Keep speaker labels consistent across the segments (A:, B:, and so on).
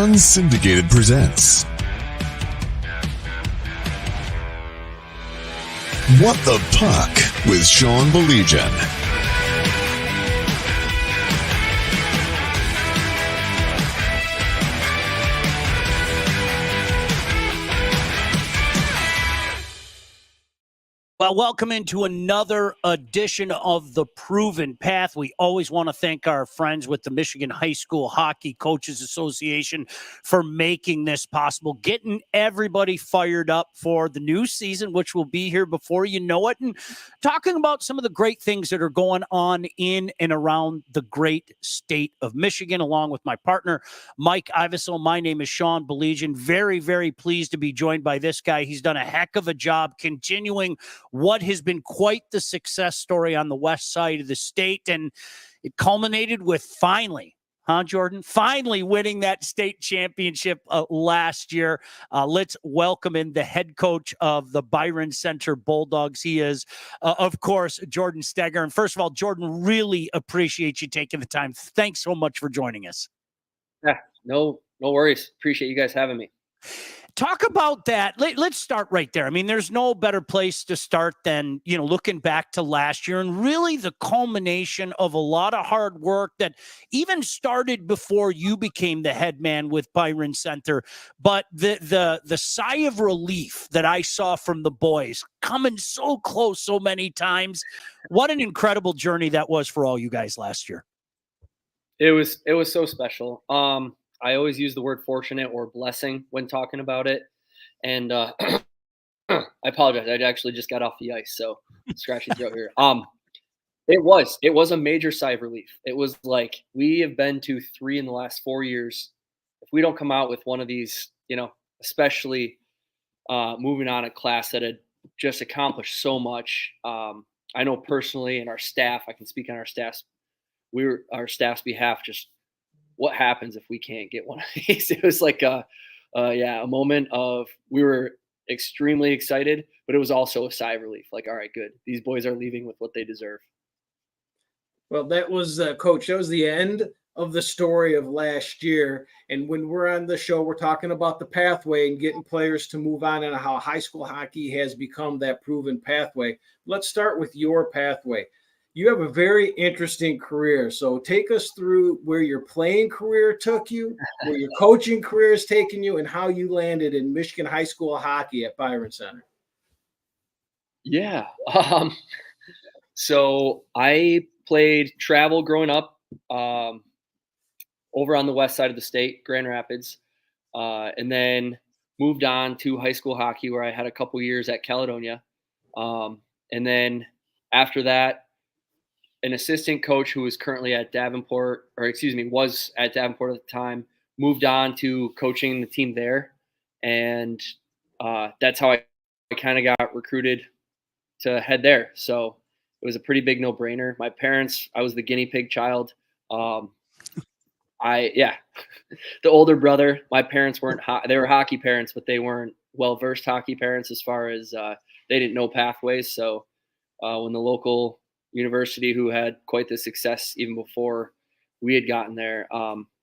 A: Unsyndicated presents What the Puck with Sean Belegian.
B: Well, welcome into another edition of The Proven Path. We always want to thank our friends with the Michigan High School Hockey Coaches Association for making this possible, getting everybody fired up for the new season, which will be here before you know it, and talking about some of the great things that are going on in and around the great state of Michigan, along with my partner, Mike Iveso. My name is Sean Belegian. Very, very pleased to be joined by this guy. He's done a heck of a job continuing what has been quite the success story on the west side of the state. And it culminated with finally, Jordan? Finally winning that state championship last year. Let's welcome in the head coach of the Byron Center Bulldogs. He is, of course, Jordan Steger. And first of all, Jordan, really appreciate you taking the time. Thanks so much for joining us.
C: Yeah, no worries. Appreciate you guys having me.
B: Talk about that. Let's start right there. I mean, there's no better place to start than, looking back to last year and really the culmination of a lot of hard work that even started before you became the head man with Byron Center. But the sigh of relief that I saw from the boys coming so close so many times. What an incredible journey that was for all you guys last year.
C: It was so special. I always use the word fortunate or blessing when talking about it. And I apologize. I actually just got off the ice, so scratchy throat here. It was a major sigh of relief. It was like we have been to 3 in the last 4 years. If we don't come out with one of these, especially moving on a class that had just accomplished so much. I know personally, and our staff, I can speak on our staff's behalf, just what happens if we can't get one of these? It was like a moment of, we were extremely excited, but it was also a sigh of relief. Like, all right, good. These boys are leaving with what they deserve.
D: Well, that was, Coach, that was the end of the story of last year. And when we're on the show, we're talking about the pathway and getting players to move on and how high school hockey has become that proven pathway. Let's start with your pathway. You have a very interesting career. So take us through where your playing career took you, where your coaching career has taken you, and how you landed in Michigan high school hockey at Byron Center.
C: Yeah. So I played travel growing up over on the west side of the state, Grand Rapids, and then moved on to high school hockey where I had a couple years at Caledonia. And then after that, an assistant coach who was currently at was at Davenport at the time, moved on to coaching the team there. And that's how I kind of got recruited to head there. So it was a pretty big no-brainer. My parents, I was the guinea pig child. The older brother, my parents weren't, they were hockey parents, but they weren't well-versed hockey parents as far as they didn't know pathways. So when the local university, who had quite the success even before we had gotten there,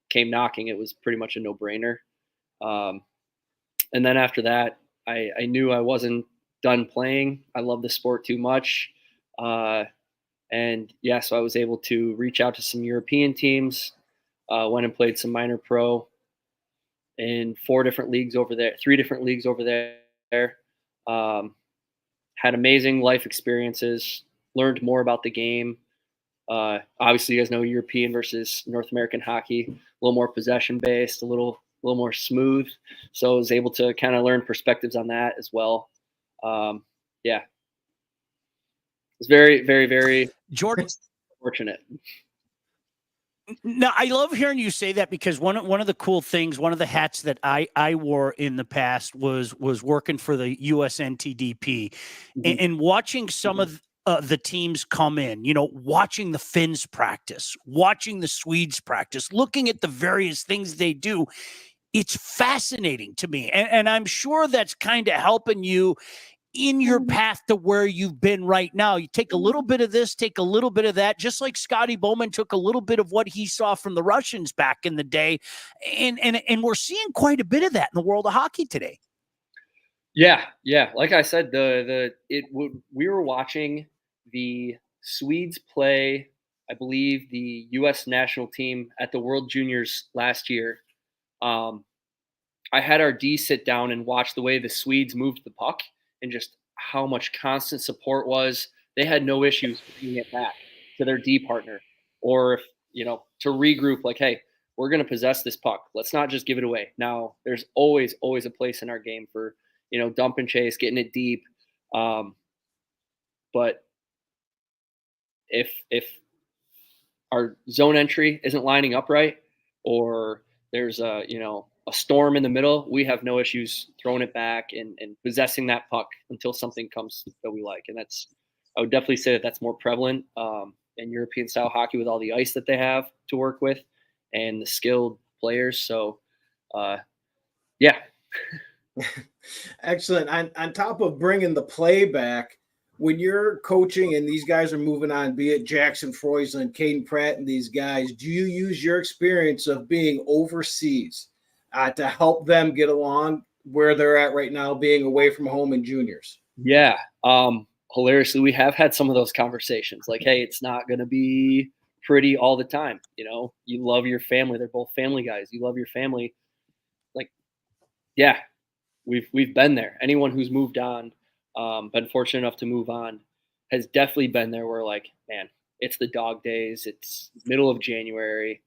C: came knocking, it was pretty much a no-brainer. And then after that, I knew I wasn't done playing. I love the sport too much. So I was able to reach out to some European teams, went and played some minor pro in 3 different leagues over there. Had amazing life experiences, learned more about the game. Obviously, you guys know European versus North American hockey, a little more possession based, a little more smooth. So I was able to kind of learn perspectives on that as well. It's very, very, very
B: Jordan,
C: fortunate.
B: Now, I love hearing you say that, because one of the cool things, one of the hats that I wore in the past was working for the USNTDP, mm-hmm. and watching some of the teams come in, watching the Finns practice, watching the Swedes practice, looking at the various things they do. It's fascinating to me. And I'm sure that's kind of helping you in your path to where you've been right now? You take a little bit of this, take a little bit of that, just like Scotty Bowman took a little bit of what he saw from the Russians back in the day. And we're seeing quite a bit of that in the world of hockey today.
C: Yeah. Like I said, we were watching the Swedes play, I believe, the U.S. national team at the World Juniors last year. I had our D sit down and watch the way the Swedes moved the puck and just how much constant support was. They had no issues bringing it back to their D partner, or if, to regroup, like, hey, we're going to possess this puck. Let's not just give it away. Now, there's always a place in our game for, dump and chase, getting it deep. But if our zone entry isn't lining up right, or there's a storm in the middle, we have no issues throwing it back and possessing that puck until something comes that we like. And I would definitely say that's more prevalent in European style hockey with all the ice that they have to work with and the skilled players. So, yeah.
D: Excellent. On top of bringing the play back, when you're coaching and these guys are moving on, be it Jackson Freusland, Caden Pratt, and these guys, do you use your experience of being overseas to help them get along where they're at right now, being away from home in juniors?
C: Yeah. Hilariously, we have had some of those conversations like, hey, it's not going to be pretty all the time. You love your family. They're both family guys. You love your family. Like, yeah, we've been there. Anyone who's moved on, been fortunate enough to move on, has definitely been there where, like, man, it's the dog days. It's middle of January.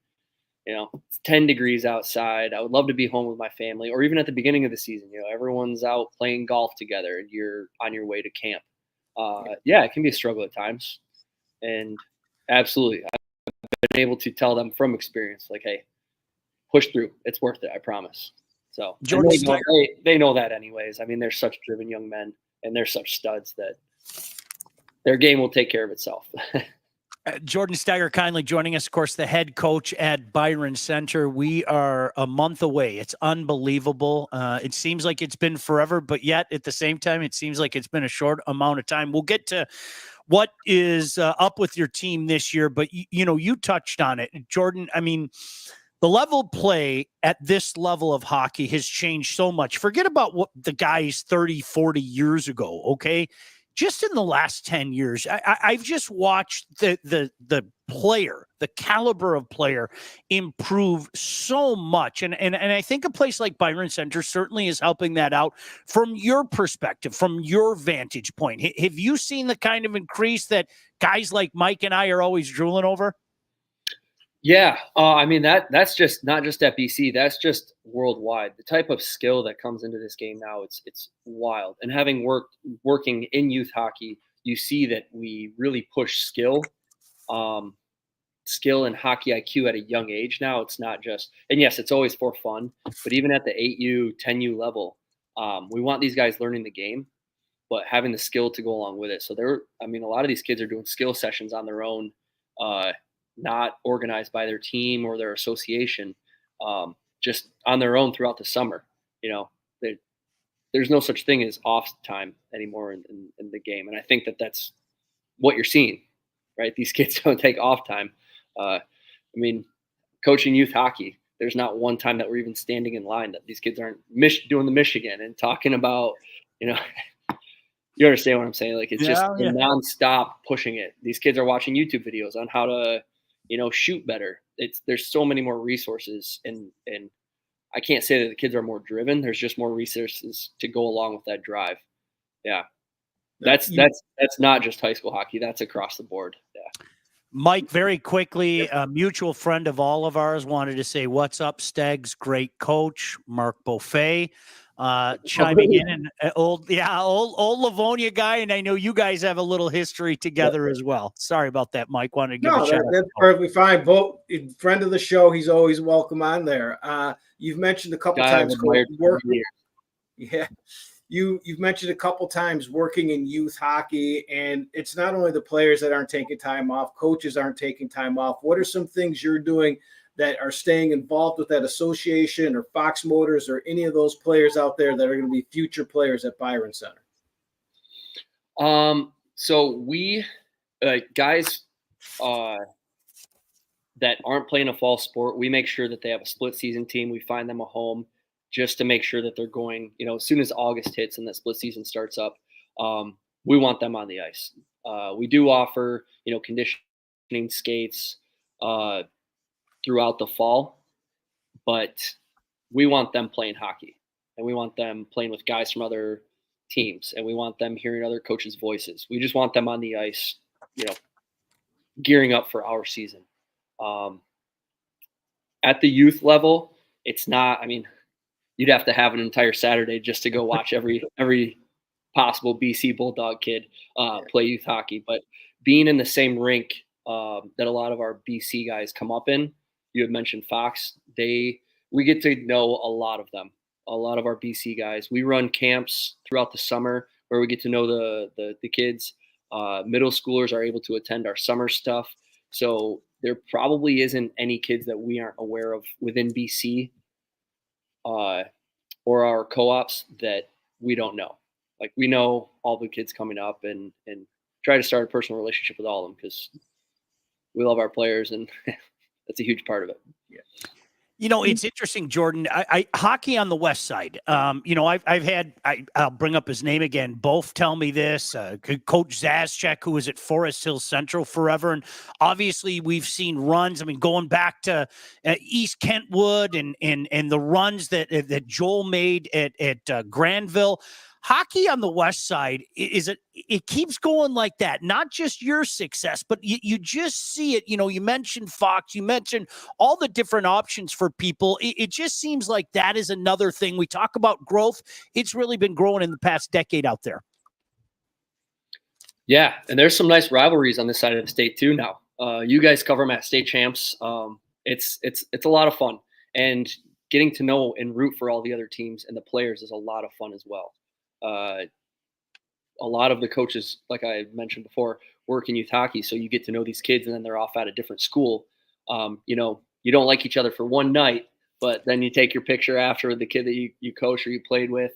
C: It's 10 degrees outside. I would love to be home with my family, or even at the beginning of the season, everyone's out playing golf together and you're on your way to camp. Yeah, it can be a struggle at times. And absolutely, I've been able to tell them from experience, like, hey, push through. It's worth it. I promise. So they know that anyways. I mean, they're such driven young men and they're such studs that their game will take care of itself.
B: Jordan Steger kindly joining us, of course, the head coach at Byron Center. We are a month away. It's unbelievable. It seems like it's been forever, but yet at the same time, it seems like it's been a short amount of time. We'll get to what is up with your team this year, but you touched on it, Jordan. I mean, the level of play at this level of hockey has changed so much. Forget about what the guys 30, 40 years ago, okay? Just in the last 10 years, I've just watched the player, the caliber of player improve so much. And I think a place like Byron Center certainly is helping that out from your perspective, from your vantage point. Have you seen the kind of increase that guys like Mike and I are always drooling over?
C: Yeah. I mean, that's just not just at BC, that's just worldwide. The type of skill that comes into this game now, it's wild. And having working in youth hockey, you see that we really push skill and hockey IQ at a young age now. It's not just, and yes, it's always for fun, but even at the 8U, 10U level, we want these guys learning the game, but having the skill to go along with it. So a lot of these kids are doing skill sessions on their own, not organized by their team or their association, just on their own throughout the summer. There's no such thing as off time anymore in the game. And I think that's what you're seeing, right? These kids don't take off time. Coaching youth hockey, there's not one time that we're even standing in line that these kids aren't doing the Michigan and talking about, you understand what I'm saying? Like, it's just nonstop pushing it. These kids are watching YouTube videos on how to, shoot better. There's so many more resources, and I can't say that the kids are more driven. There's just more resources to go along with that drive. Yeah. That's not just high school hockey. That's across the board. Yeah.
B: Mike, very quickly, a mutual friend of all of ours wanted to say, what's up, Stegs? Great coach, Mark Beaufait. Chiming in, and old Livonia guy, and I know you guys have a little history together as well. Sorry about that, Mike. Wanted to give a shout out.
D: That's perfectly fine. Both friend of the show, he's always welcome on there. You've mentioned a couple times working. Yeah, you've mentioned a couple times working in youth hockey, and it's not only the players that aren't taking time off, coaches aren't taking time off. What are some things you're doing that are staying involved with that association or Fox Motors or any of those players out there that are going to be future players at Byron Center?
C: So we guys that aren't playing a fall sport, we make sure that they have a split season team. We find them a home just to make sure that they're going, as soon as August hits and that split season starts up, we want them on the ice. We do offer, conditioning skates throughout the fall, but we want them playing hockey, and we want them playing with guys from other teams, and we want them hearing other coaches' voices. We just want them on the ice, gearing up for our season. At the youth level, it's not, you'd have to have an entire Saturday just to go watch every possible BC Bulldog kid play youth hockey. But being in the same rink that a lot of our BC guys come up in, you had mentioned Fox, we get to know a lot of them, a lot of our BC guys. We run camps throughout the summer where we get to know the kids. Middle schoolers are able to attend our summer stuff. So there probably isn't any kids that we aren't aware of within BC or our co-ops that we don't know. Like, we know all the kids coming up and try to start a personal relationship with all of them because we love our players, and that's a huge part of it.
D: Yeah.
B: It's interesting, Jordan. I hockey on the West Side. I've had. I'll bring up his name again. Both tell me this. Coach Zaschek, who was at Forest Hill Central forever, and obviously we've seen runs. Going back to East Kentwood and the runs that Joel made at Granville. Hockey on the West Side it keeps going like that. Not just your success, but you just see it. You mentioned Fox, you mentioned all the different options for people. It just seems like that is another thing. We talk about growth. It's really been growing in the past decade out there.
C: Yeah, and there's some nice rivalries on this side of the state too now. You guys cover them at state champs. It's a lot of fun, and getting to know and root for all the other teams and the players is a lot of fun as well. A lot of the coaches, like I mentioned before, work in youth hockey, so you get to know these kids, and then they're off at a different school. You don't like each other for one night, but then you take your picture after with the kid that you coach or you played with.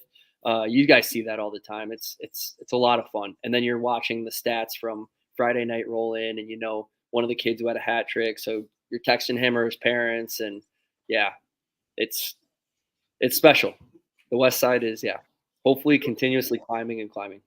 C: You guys see that all the time. It's a lot of fun. And then you're watching the stats from Friday night roll in, and one of the kids who had a hat trick, so you're texting him or his parents, and yeah, it's special. The West Side is hopefully continuously climbing and climbing.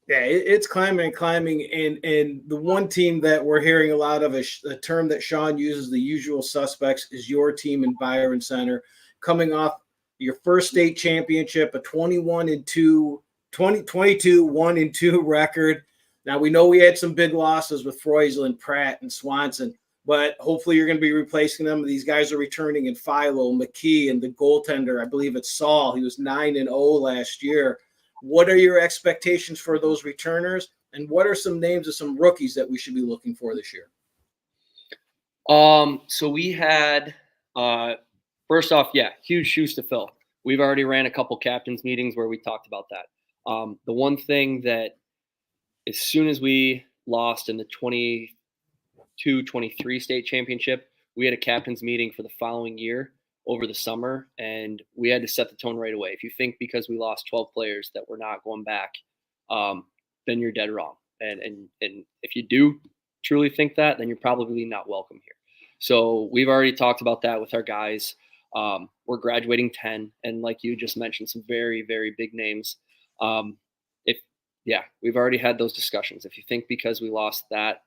D: Yeah, it's climbing and climbing. And the one team that we're hearing a lot of, a term that Sean uses, the usual suspects, is your team in Byron Center, coming off your first state championship, a 22 1-2 record. Now, we know we had some big losses with Freusland, Pratt, and Swanson, but hopefully you're going to be replacing them. These guys are returning in Philo, McKee, and the goaltender, I believe it's Saul. He was 9-0 last year. What are your expectations for those returners, and what are some names of some rookies that we should be looking for this year?
C: So we had, first off, huge shoes to fill. We've already ran a couple captains meetings where we talked about that. The one thing that, as soon as we lost in the 22-23 state championship, we had a captains meeting for the following year over the summer, and we had to set the tone right away. If you think because we lost 12 players that we're not going back, then you're dead wrong. And if you do truly think that, then you're probably not welcome here. So we've already talked about that with our guys. We're graduating 10, and like you just mentioned, some very, very big names. We've already had those discussions. If you think because we lost that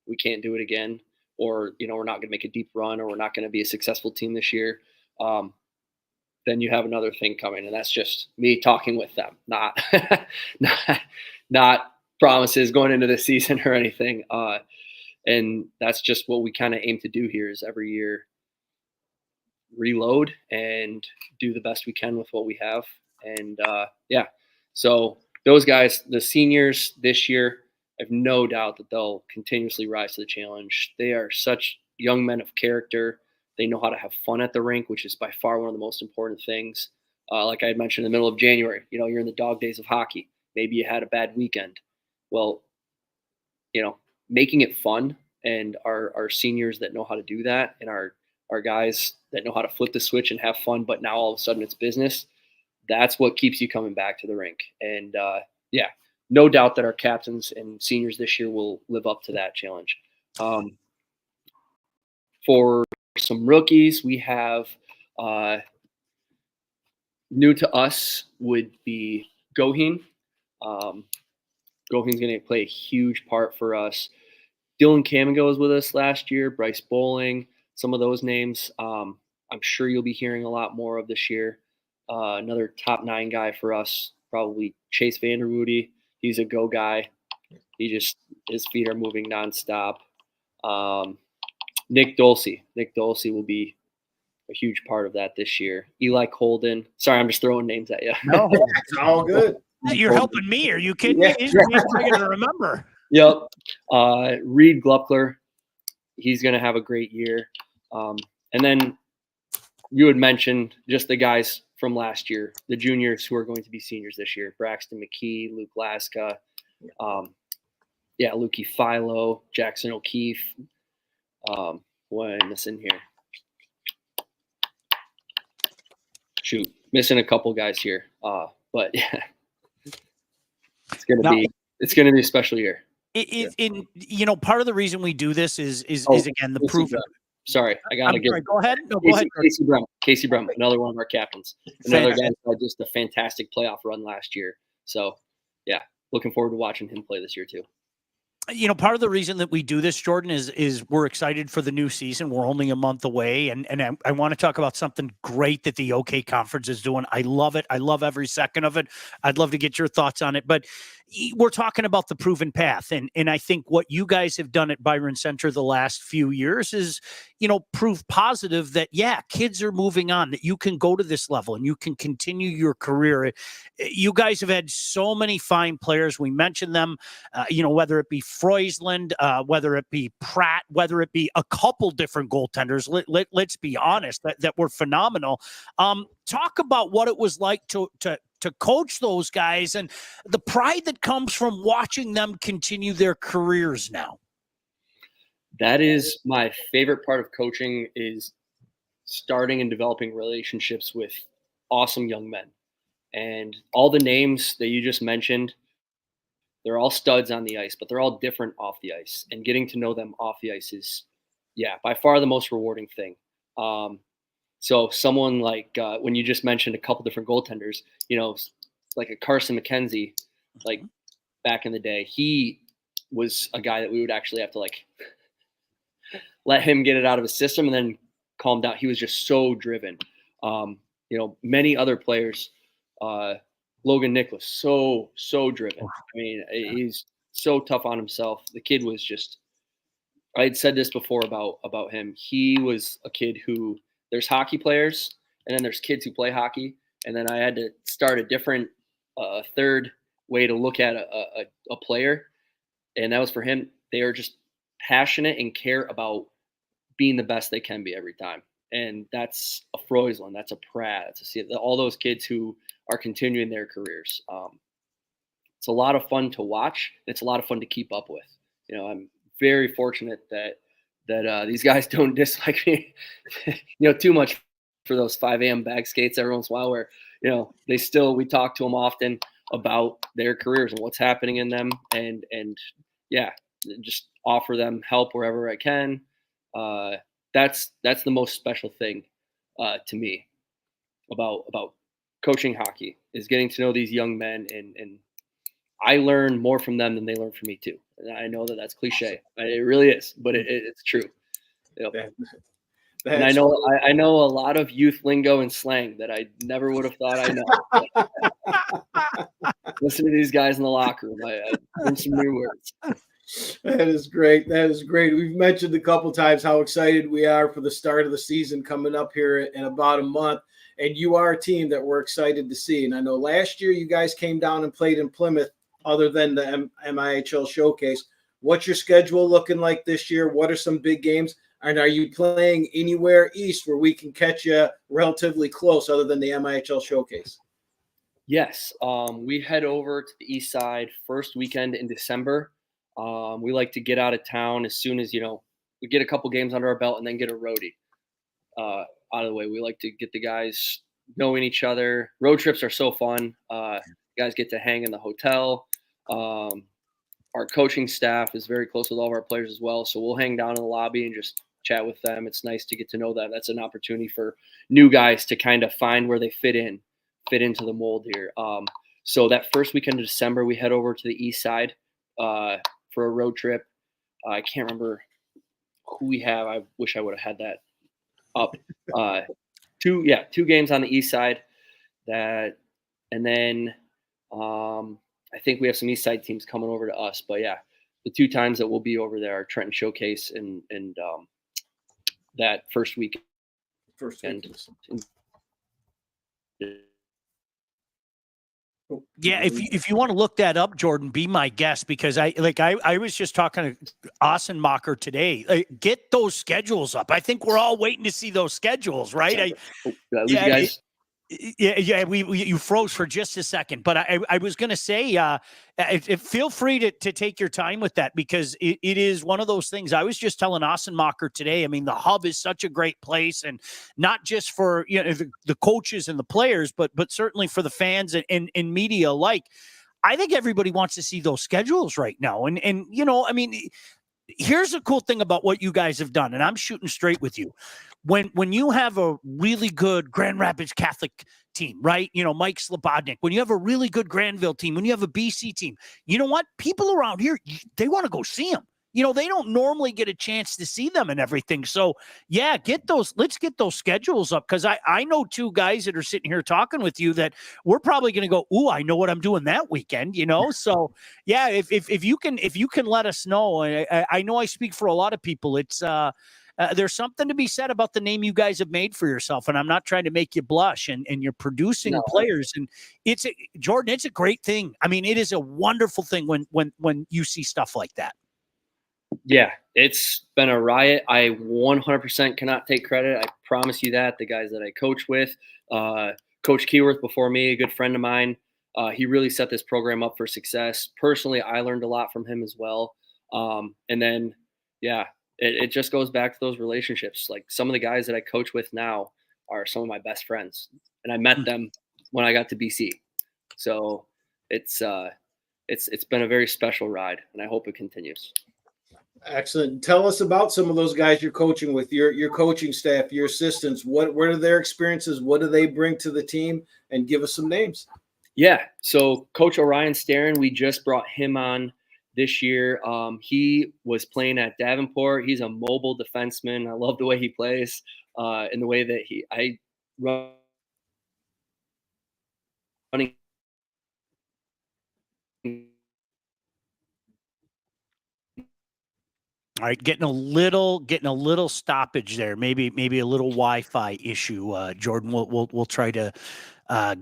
C: we can't do it again, or we're not going to make a deep run, or we're not going to be a successful team this year, then you have another thing coming, and that's just me talking with them, not promises going into the season or anything. And that's just what we kind of aim to do here, is every year reload and do the best we can with what we have. And so those guys, the seniors this year, I have no doubt that they'll continuously rise to the challenge. They are such young men of character. They know how to have fun at the rink, which is by far one of the most important things. Like I had mentioned in the middle of January, you're in the dog days of hockey. Maybe you had a bad weekend. Well, making it fun, and our seniors that know how to do that, and our guys that know how to flip the switch and have fun, but now all of a sudden it's business. That's what keeps you coming back to the rink. And no doubt that our captains and seniors this year will live up to that challenge. For some rookies, we have new to us would be Goheen. Goheen's going to play a huge part for us. Dylan Camigo was with us last year, Bryce Bowling, some of those names. I'm sure you'll be hearing a lot more of this year. Another top 9 guy for us, probably Chase Vanderwoody. He's a go guy. His feet are moving nonstop. Nick Dulce will be a huge part of that this year. Eli Colden. Sorry, I'm just throwing names at you.
B: No,
D: It's all good.
B: you're helping me. Are you kidding me? These names I got to remember.
C: Yep. Reed Gluckler. He's going to have a great year. And then you had mentioned just the guys from last year, the juniors who are going to be seniors this year. Braxton McKee, Luke Laska, Lukey Philo, Jackson O'Keefe. What am I missing here? Shoot, missing a couple guys here. But yeah, it's gonna be a special year.
B: Part of the reason we do this is again the proof.
C: Sorry, I gotta get.
B: Go ahead. No, go ahead.
C: Casey Brem, another one of our captains. Another guy who had just a fantastic playoff run last year. So, yeah, looking forward to watching him play this year too.
B: Part of the reason that we do this, Jordan, is we're excited for the new season. We're only a month away, and I want to talk about something great that the OK Conference is doing. I love it. I love every second of it. I'd love to get your thoughts on it, but we're talking about the proven path, and I think what you guys have done at Byron Center the last few years is, prove positive that, kids are moving on, that you can go to this level and you can continue your career. You guys have had so many fine players. We mentioned them, whether it be Freusland, whether it be Pratt, whether it be a couple different goaltenders. Let's be honest, that were phenomenal. Talk about what it was like to coach those guys and the pride that comes from watching them continue their careers now.
C: That is my favorite part of coaching, is starting and developing relationships with awesome young men. And all the names that you just mentioned, they're all studs on the ice, but they're all different off the ice. And getting to know them off the ice is, by far the most rewarding thing. So someone like when you just mentioned a couple different goaltenders, like a Carson McKenzie, like back in the day, he was a guy that we would actually have to let him get it out of his system and then calm down. He was just so driven. Many other players, Logan Nicholas, so driven. I mean, he's so tough on himself. The kid was just, I had said this before about him. He was a kid who, there's hockey players and then there's kids who play hockey. And then I had to start a different third way to look at a player. And that was for him. They are just passionate and care about being the best they can be every time. And that's a Freusland, that's a Pratt, all those kids who are continuing their careers. It's a lot of fun to watch. It's a lot of fun to keep up with. I'm very fortunate that these guys don't dislike me, too much for those 5 a.m. bag skates every once in a while, where, we talk to them often about their careers and what's happening in them, and just offer them help wherever I can. That's the most special thing to me about coaching hockey, is getting to know these young men, and I learn more from them than they learn from me too. And I know that's cliche. It really is, but it's true. And I know a lot of youth lingo and slang that I never would have thought I know. Listen to these guys in the locker room. I learned some new words.
D: That is great. We've mentioned a couple times how excited we are for the start of the season coming up here in about a month. And you are a team that we're excited to see. And I know last year you guys came down and played in Plymouth, other than the MIHL showcase. What's your schedule looking like this year? What are some big games? And are you playing anywhere east where we can catch you relatively close, other than the MIHL showcase?
C: Yes. We head over to the east side first weekend in December. We like to get out of town as soon as, we get a couple games under our belt and then get a roadie out of the way. We like to get the guys knowing each other. Road trips are so fun. Guys get to hang in the hotel. Our coaching staff is very close with all of our players as well. So we'll hang down in the lobby and just chat with them. It's nice to get to know them. That's an opportunity for new guys to kind of find where they fit into the mold here. So that first weekend of December, we head over to the east side for a road trip. I can't remember who we have. I wish I would have had that up. Two games on the east side. And then I think we have some east side teams coming over to us. But yeah, the 2 times that we'll be over there are Trenton Showcase and that first week.
B: Yeah, if you want to look that up, Jordan, be my guest, because I was just talking to Ossenmacher today. Get those schedules up. I think we're all waiting to see those schedules, right? You froze for just a second, but I was going to say, feel free to take your time with that, because it is one of those things. I was just telling Ossenmacher today. I mean, the hub is such a great place, and not just for the coaches and the players, but certainly for the fans and media alike. I think everybody wants to see those schedules right now, and I mean. Here's a cool thing about what you guys have done, and I'm shooting straight with you. When you have a really good Grand Rapids Catholic team, right? Mike Slobodnik, when you have a really good Granville team, when you have a BC team, you know what? People around here, they want to go see them. They don't normally get a chance to see them and everything. So yeah, let's get those schedules up. Cause I know 2 guys that are sitting here talking with you that we're probably going to go, ooh, I know what I'm doing that weekend, So yeah, if you can let us know, I know I speak for a lot of people. It's, there's something to be said about the name you guys have made for yourself. And I'm not trying to make you blush, and you're producing players, and Jordan, it's a great thing. I mean, it is a wonderful thing when you see stuff like that.
C: Yeah, it's been a riot. I 100% cannot take credit. I promise you that. The guys that I coach with, Coach Keyworth before me, a good friend of mine, he really set this program up for success. Personally, I learned a lot from him as well. And then, yeah, it just goes back to those relationships. Like, some of the guys that I coach with now are some of my best friends, and I met them when I got to BC. So it's been a very special ride, and I hope it continues.
D: Excellent. Tell us about some of those guys you're coaching with, your coaching staff, your assistants. What are their experiences? What do they bring to the team? And give us some names.
C: Yeah. So Coach Orion Starren, we just brought him on this year. He was playing at Davenport. He's a mobile defenseman. I love the way he plays, and the way that running.
B: All right, getting a little stoppage there. Maybe a little Wi-Fi issue. Jordan, we'll try to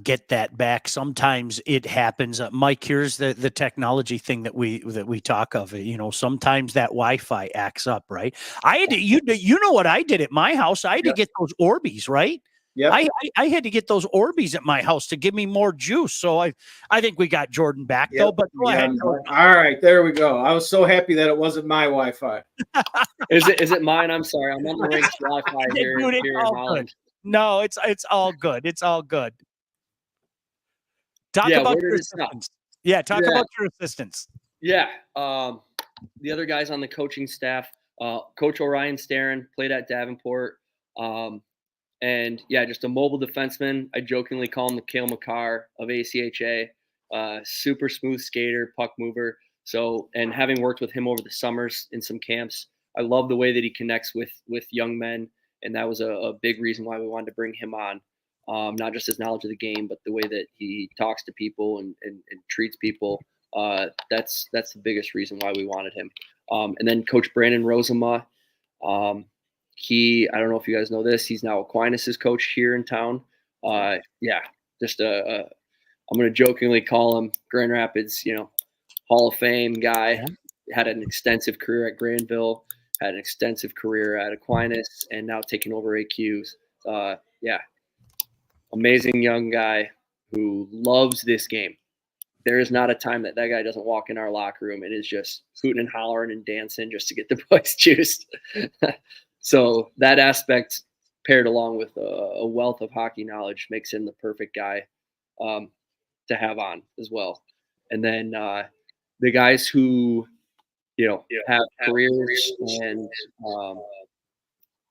B: get that back. Sometimes it happens. Mike, here's the technology thing that we talk of. Sometimes that Wi-Fi acts up. Right. I had to. You know what I did at my house? I had to get those Orbeez. Right. Yeah, I had to get those Orbeez at my house to give me more juice. So I think we got Jordan back though. But go ahead.
D: All right, there we go. I was so happy that it wasn't my Wi-Fi.
C: Is it mine? I'm sorry. I'm on the Rinks Wi-Fi here in Holland.
B: No, it's all good. It's all good. Talk about your assistants. Yeah, talk about your assistants.
C: Yeah. The other guys on the coaching staff, Coach Orion Starren played at Davenport. And yeah, just a mobile defenseman. I jokingly call him the Cale Makar of ACHA. Super smooth skater, puck mover. So, and having worked with him over the summers in some camps, I love the way that he connects with young men. And that was a big reason why we wanted to bring him on. Not just his knowledge of the game, but the way that he talks to people and treats people. That's the biggest reason why we wanted him. And then Coach Brandon Rosema. I don't know if you guys know this, he's now Aquinas' coach here in town. Just I'm going to jokingly call him Grand Rapids, Hall of Fame guy. Yeah. Had an extensive career at Granville, had an extensive career at Aquinas, and now taking over AQs. Amazing young guy who loves this game. There is not a time that guy doesn't walk in our locker room and is just hooting and hollering and dancing just to get the boys juiced. So that aspect, paired along with a wealth of hockey knowledge, makes him the perfect guy to have on as well. And then the guys who, have careers and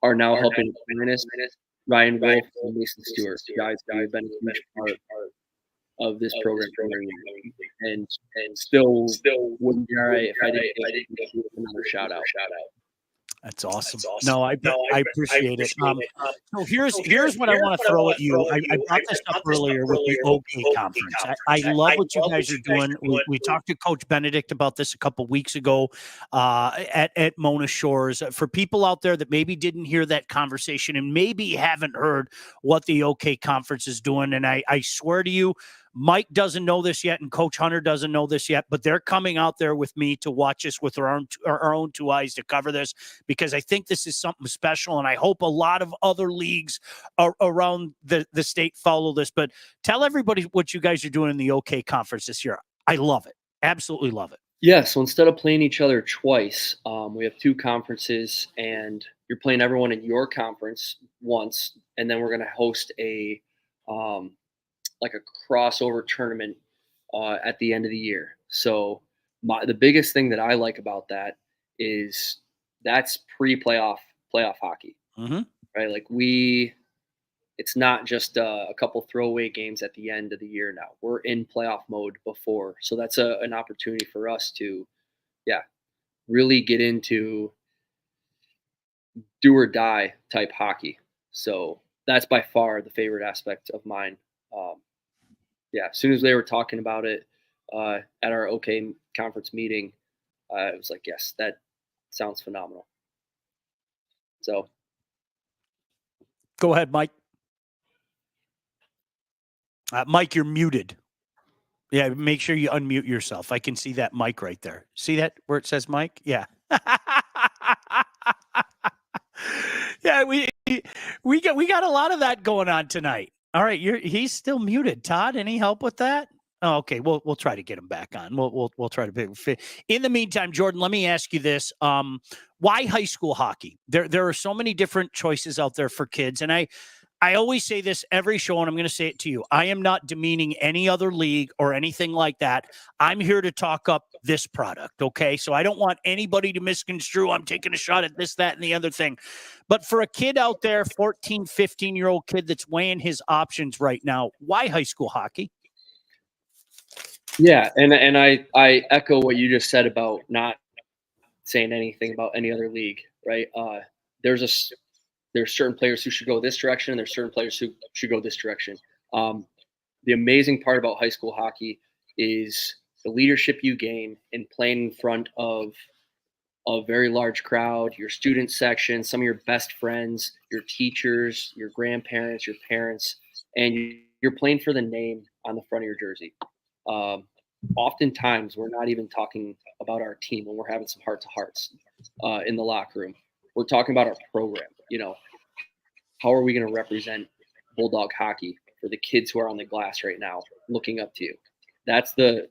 C: are now helping awareness, Ryan Wolf and Mason Stewart, guys who have been a huge part of this program for many years, and still wouldn't be all right if I didn't give another shout out.
B: That's awesome. No, I appreciate it. So here's what I want to throw at you. I brought this up earlier with the OK conference. I love what you guys are doing. We talked to Coach Benedict about this a couple weeks ago at Mona Shores. For people out there that maybe didn't hear that conversation and maybe haven't heard what the OK conference is doing, and I swear to you, Mike doesn't know this yet, and Coach Hunter doesn't know this yet, but they're coming out there with me to watch this with our own two eyes to cover this, because I think this is something special, and I hope a lot of other leagues around the state follow this. But tell everybody what you guys are doing in the OK conference this year. I love it. Absolutely love it.
C: Yeah, so instead of playing each other twice, we have two conferences, and you're playing everyone in your conference once, and then we're going to host a like a crossover tournament at the end of the year. So the biggest thing that I like about that is that's playoff hockey, right? Like it's not just a couple throwaway games at the end of the year now. We're in playoff mode before. So that's an opportunity for us to, really get into do or die type hockey. So that's by far the favorite aspect of mine. As soon as they were talking about it at our OK conference meeting, it was like, yes, that sounds phenomenal. So
B: go ahead, Mike. Mike, you're muted. Yeah, make sure you unmute yourself. I can see that mic right there. See that where it says Mike? Yeah. Yeah, we got a lot of that going on tonight. All right, he's still muted. Todd, any help with that? Oh, okay, we'll try to get him back on. We'll try to fit. In the meantime, Jordan, let me ask you this: why high school hockey? There are so many different choices out there for kids, and I always say this every show, and I'm going to say it to you. I am not demeaning any other league or anything like that. I'm here to talk up this product, okay? So I don't want anybody to misconstrue I'm taking a shot at this, that, and the other thing. But for a kid out there, 14, 15-year-old kid that's weighing his options right now, why high school hockey?
C: Yeah, and I echo what you just said about not saying anything about any other league, right? There's certain players who should go this direction, and there's certain players who should go this direction. The amazing part about high school hockey is the leadership you gain in playing in front of a very large crowd, your student section, some of your best friends, your teachers, your grandparents, your parents, and you're playing for the name on the front of your jersey. Oftentimes, we're not even talking about our team when we're having some heart-to-hearts in the locker room. We're talking about our program. How are we going to represent Bulldog hockey for the kids who are on the glass right now, looking up to you? That's the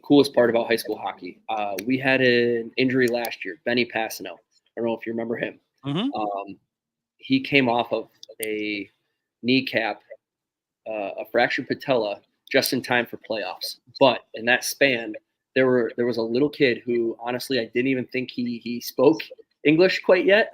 C: coolest part about high school hockey. We had an injury last year, Benny Passano. I don't know if you remember him. Mm-hmm. He came off of a kneecap, a fractured patella, just in time for playoffs. But in that span, there was a little kid who, honestly, I didn't even think he spoke English quite yet.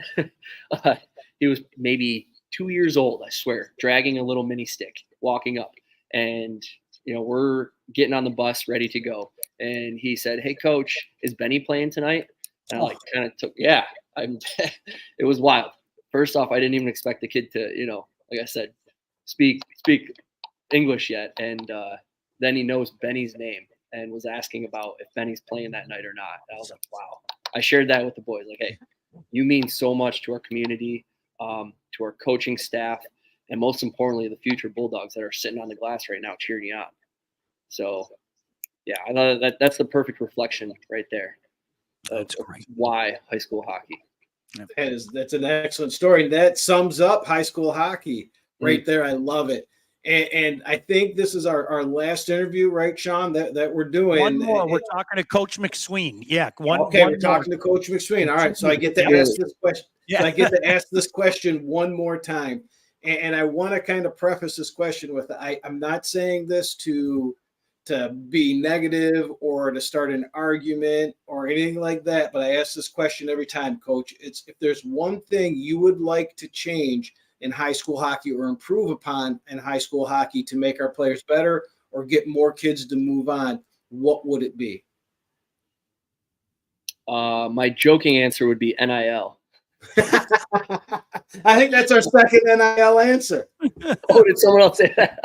C: He was maybe 2 years old, I swear, dragging a little mini stick, walking up. And, we're getting on the bus ready to go. And he said, "Hey, Coach, is Benny playing tonight?" And I kind of took, it was wild. First off, I didn't even expect the kid to, like I said, speak English yet. And then he knows Benny's name and was asking about if Benny's playing that night or not. And I was like, wow. I shared that with the boys. Like, hey, you mean so much to our community, to our coaching staff, and most importantly, the future Bulldogs that are sitting on the glass right now cheering you on. So, yeah, I thought that's the perfect reflection right there.
B: That's great.
C: Why high school hockey?
D: That's an excellent story. That sums up high school hockey right there. I love it. And I think this is our last interview, right, Sean, that we're doing.
B: One more. We're talking to Coach McSween. Yeah.
D: We're talking to Coach McSween. All right. So I get to ask this question. Yeah. So I get to ask this question one more time. And I want to kind of preface this question with, I'm not saying this to to be negative or to start an argument or anything like that. But I ask this question every time, Coach. It's if there's one thing you would like to change in high school hockey or improve upon in high school hockey to make our players better or get more kids to move on, what would it be?
C: My joking answer would be NIL.
D: I think that's our second NIL answer.
C: Oh, did someone else say that?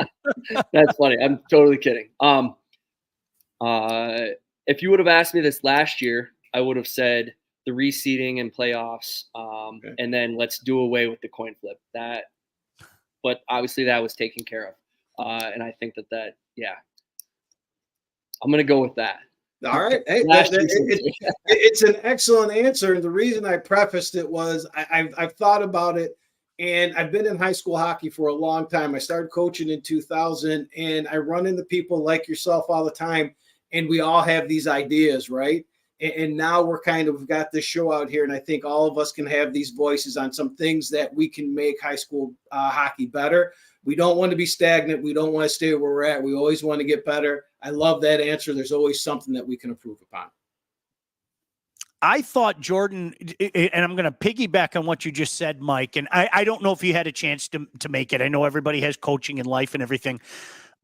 C: That's funny. I'm totally kidding. If you would have asked me this last year, I would have said the reseeding and playoffs,
D: Okay.
C: and then let's do away with the coin flip. But obviously that was taken care of, and I think that yeah, I'm gonna go with that.
D: All right. Hey, it's an excellent answer. And the reason I prefaced it was I've thought about it, and I've been in high school hockey for a long time. I started coaching in 2000, and I run into people like yourself all the time, and we all have these ideas, right? And now we've got this show out here, and I think all of us can have these voices on some things that we can make high school hockey better. We don't want to be stagnant. We don't want to stay where we're at. We always want to get better. I love that answer. There's always something that we can improve upon.
B: I thought, Jordan, and I'm going to piggyback on what you just said, Mike, and I don't know if you had a chance to make it. I know everybody has coaching in life and everything,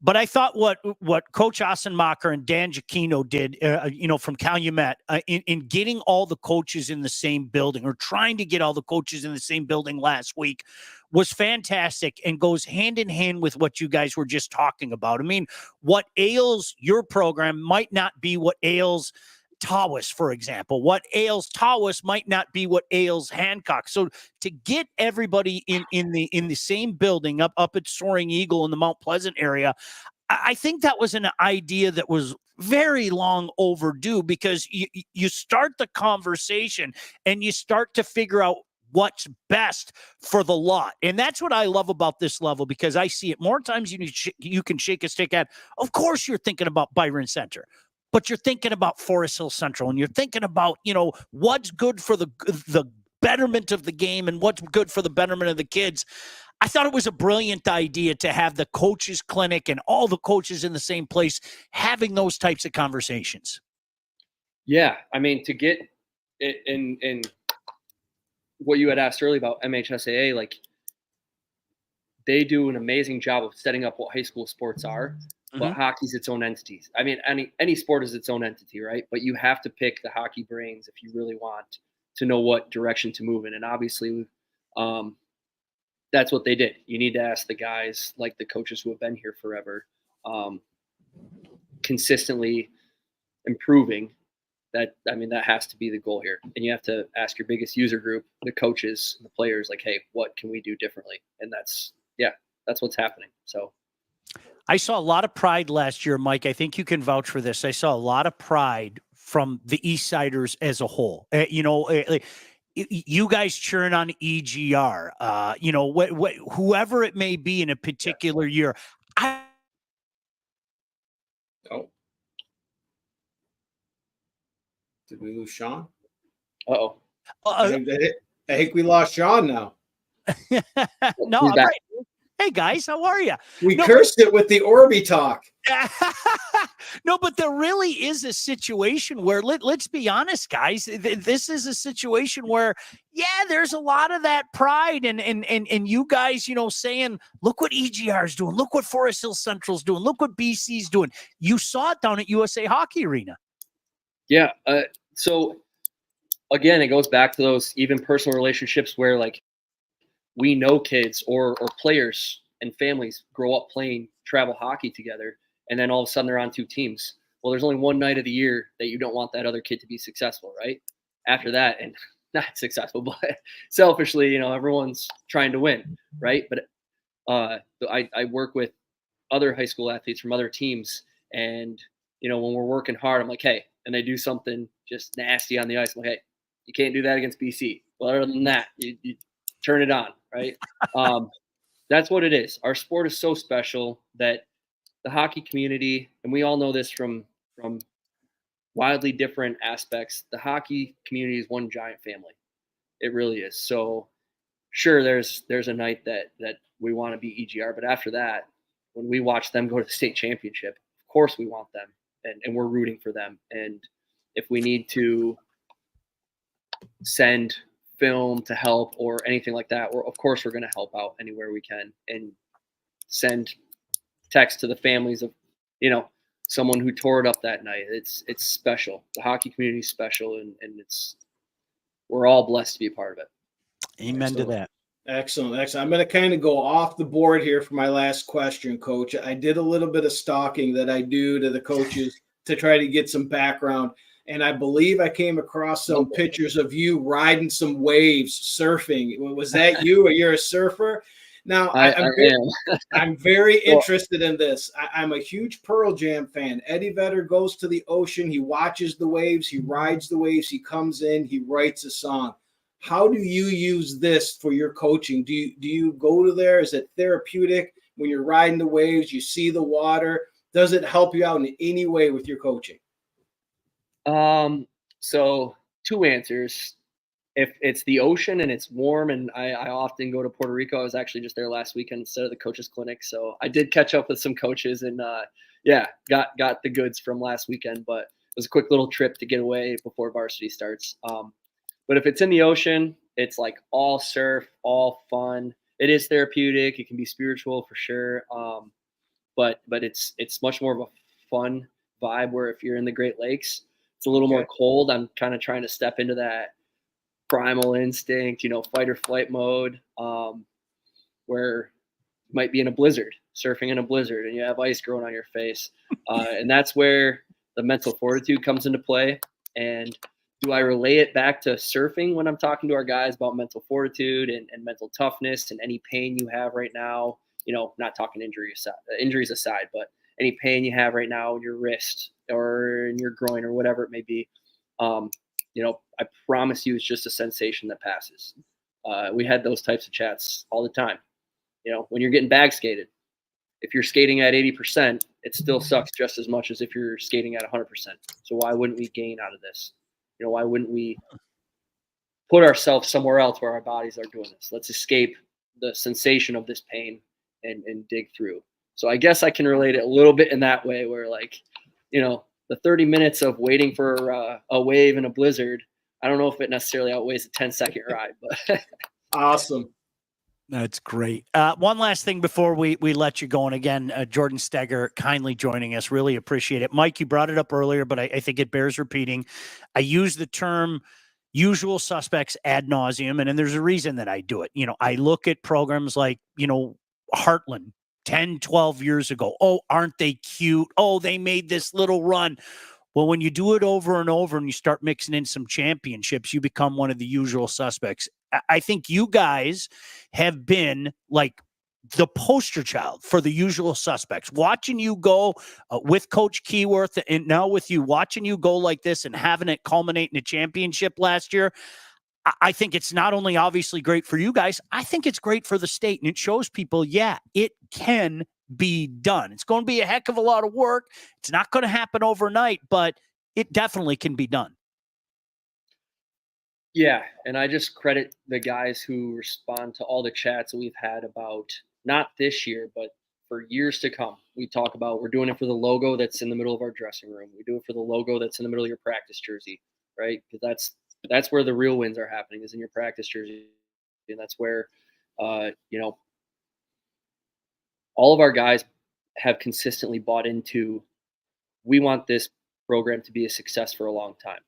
B: but I thought what Coach Ossenmacher and Dan Giacchino did, from Calumet, in getting all the coaches in the same building, or trying to get all the coaches in the same building last week, was fantastic and goes hand in hand with what you guys were just talking about. I mean, what ails your program might not be what ails Tawas, for example. What ails Tawas might not be what ails Hancock. So to get everybody in the same building up at Soaring Eagle in the Mount Pleasant area, I think that was an idea that was very long overdue, because you start the conversation and you start to figure out what's best for the lot. And that's what I love about this level, because I see it more times you can shake a stick at. Of course, you're thinking about Byron Center, but you're thinking about Forest Hill Central, and you're thinking about, what's good for the betterment of the game and what's good for the betterment of the kids. I thought it was a brilliant idea to have the coaches clinic and all the coaches in the same place having those types of conversations.
C: Yeah. I mean, to get in what you had asked earlier about MHSAA, like, they do an amazing job of setting up what high school sports are, but hockey's its own entity. I mean, any sport is its own entity, right? But you have to pick the hockey brains if you really want to know what direction to move in. And obviously, that's what they did. You need to ask the guys, like the coaches who have been here forever, consistently improving. That has to be the goal here. And you have to ask your biggest user group, the coaches, the players, like, hey, what can we do differently? And that's what's happening. So
B: I saw a lot of pride last year, Mike. I think you can vouch for this. I saw a lot of pride from the East Siders as a whole. You guys cheering on EGR, whoever it may be in a particular year.
D: Did we lose Sean?
C: Uh-oh.
D: I think we lost Sean now.
B: No, I'm right. Hey, guys, how are you?
D: We cursed it with the Orby talk.
B: No, but there really is a situation where, let's be honest, guys, this is a situation where, there's a lot of that pride and you guys, saying, look what EGR is doing. Look what Forest Hill Central's doing. Look what BC's doing. You saw it down at USA Hockey Arena.
C: Yeah. So again, it goes back to those even personal relationships where, like, we know kids or players and families grow up playing travel hockey together, and then all of a sudden they're on two teams. Well, there's only one night of the year that you don't want that other kid to be successful, right? After that, and not successful, but selfishly, everyone's trying to win, right? But I work with other high school athletes from other teams, and when we're working hard, I'm like, hey, and they do something just nasty on the ice. I'm like, hey, you can't do that against BC. Well, other than that, you turn it on, right? That's what it is. Our sport is so special that the hockey community, and we all know this from wildly different aspects, the hockey community is one giant family. It really is. So sure, there's a night that we want to be EGR, but after that, when we watch them go to the state championship, of course we want them, and we're rooting for them. And if we need to send film to help or anything like that, of course we're going to help out anywhere we can and send text to the families of, someone who tore it up that night. It's special. The hockey community is special, and we're all blessed to be a part of it.
B: Amen to that.
D: Excellent. I'm going to kind of go off the board here for my last question, Coach. I did a little bit of stalking that I do to the coaches to try to get some background. And I believe I came across some pictures of you riding some waves, surfing. Was that you, or you're a surfer? Now, I'm very interested in this. I'm a huge Pearl Jam fan. Eddie Vedder goes to the ocean. He watches the waves. He rides the waves. He comes in. He writes a song. How do you use this for your coaching? Do you go to there? Is it therapeutic when you're riding the waves? You see the water. Does it help you out in any way with your coaching?
C: So 2 answers. If it's the ocean and it's warm, and I often go to Puerto Rico. I was actually just there last weekend instead of the coaches clinic. So I did catch up with some coaches and, got the goods from last weekend, but it was a quick little trip to get away before varsity starts. But if it's in the ocean, it's like all surf, all fun. It is therapeutic. It can be spiritual for sure. But it's much more of a fun vibe, where if you're in the Great Lakes, it's a little more cold. I'm kind of trying to step into that primal instinct, fight or flight mode, where you might be in a blizzard, surfing in a blizzard, and you have ice growing on your face. And that's where the mental fortitude comes into play. And do I relay it back to surfing when I'm talking to our guys about mental fortitude and mental toughness and any pain you have right now? Not talking injuries aside, but any pain you have right now in your wrist or in your groin or whatever it may be. I promise you it's just a sensation that passes. We had those types of chats all the time. When you're getting bag skated, if you're skating at 80%, it still sucks just as much as if you're skating at 100%. So why wouldn't we gain out of this? Why wouldn't we put ourselves somewhere else where our bodies are doing this? Let's escape the sensation of this pain and dig through. So I guess I can relate it a little bit in that way, where the 30 minutes of waiting for a wave in a blizzard, I don't know if it necessarily outweighs a 10-second ride, but
D: awesome.
B: That's great. One last thing before we let you go. And again, Jordan Steger kindly joining us. Really appreciate it. Mike, you brought it up earlier, but I think it bears repeating. I use the term usual suspects ad nauseum, and there's a reason that I do it. I look at programs like, Heartland 10, 12 years ago. Oh, aren't they cute? Oh, they made this little run. Well, when you do it over and over and you start mixing in some championships, you become one of the usual suspects. I think you guys have been like the poster child for the usual suspects. Watching you go with Coach Keyworth and now with you, watching you go like this and having it culminate in a championship last year, I think it's not only obviously great for you guys, I think it's great for the state. And it shows people, it can be done. It's going to be a heck of a lot of work. It's not going to happen overnight, but it definitely can be done.
C: Yeah, and I just credit the guys who respond to all the chats that we've had about not this year, but for years to come. We talk about we're doing it for the logo that's in the middle of our dressing room. We do it for the logo that's in the middle of your practice jersey, right? Because that's where the real wins are happening, is in your practice jersey. And that's where, all of our guys have consistently bought into, we want this program to be a success for a long time.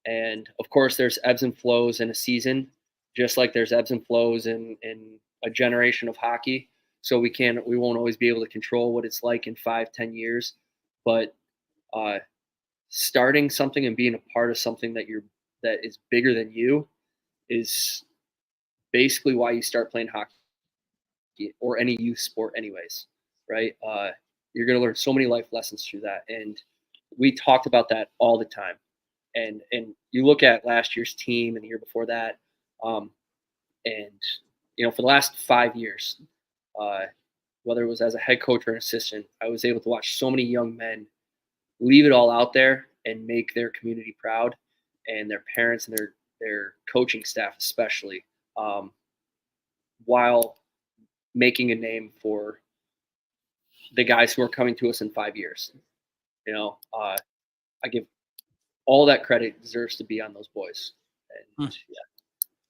C: And of course, there's ebbs and flows in a season, just like there's ebbs and flows in a generation of hockey. So we won't always be able to control what it's like in 5-10 years, but starting something and being a part of something that is bigger than you is basically why you start playing hockey or any youth sport anyways, right? You're going to learn so many life lessons through that. And we talked about that all the time. And you look at last year's team and the year before that, and for the last 5 years, whether it was as a head coach or an assistant, I was able to watch so many young men leave it all out there and make their community proud, and their parents and their coaching staff especially, while making a name for the guys who are coming to us in 5 years. You know, I give all that credit deserves to be on those boys. And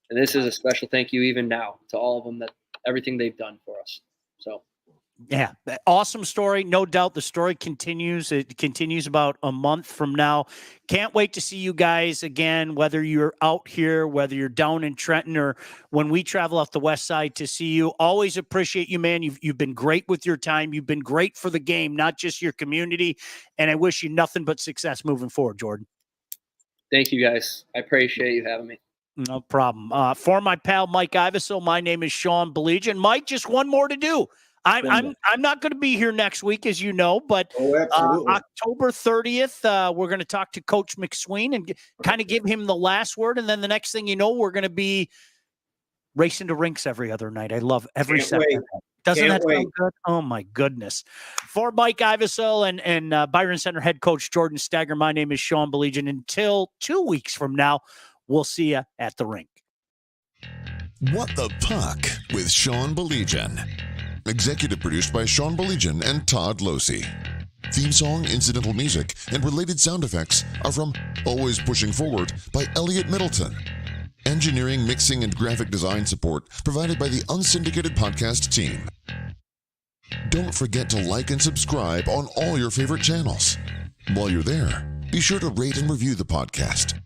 C: and this is a special thank you even now to all of them, that everything they've done for us. So.
B: Yeah, awesome story. No doubt the story continues. It continues about a month from now. Can't wait to see you guys again, whether you're out here, whether you're down in Trenton, or when we travel off the west side to see you. Always appreciate you, man. You've been great with your time. You've been great for the game, not just your community. And I wish you nothing but success moving forward, Jordan.
C: Thank you, guys. I appreciate you having me.
B: No problem. For my pal Mike Iveso, my name is Sean Belegian. Mike, just one more to do. I'm not going to be here next week, as you know, but October 30th, we're going to talk to Coach McSween and kind of give him the last word. And then the next thing you know, we're going to be racing to rinks every other night. I love every second. Doesn't that sound good? Oh, my goodness. For Mike Iveso and Byron Center head coach Jordan Steger, my name is Sean Belegian. Until 2 weeks from now, we'll see you at the rink.
A: What the Puck with Sean Belegian. Executive produced by Sean Belegian and Todd Losey. Theme song, incidental music, and related sound effects are from Always Pushing Forward by Elliot Middleton. Engineering, mixing, and graphic design support provided by the Unsyndicated Podcast team. Don't forget to like and subscribe on all your favorite channels. While you're there, be sure to rate and review the podcast.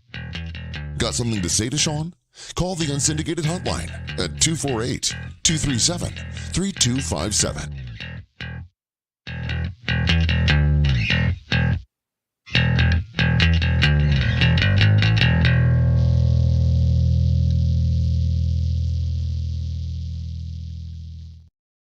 A: Got something to say to Sean? Call the Unsyndicated hotline at 248-237-3257.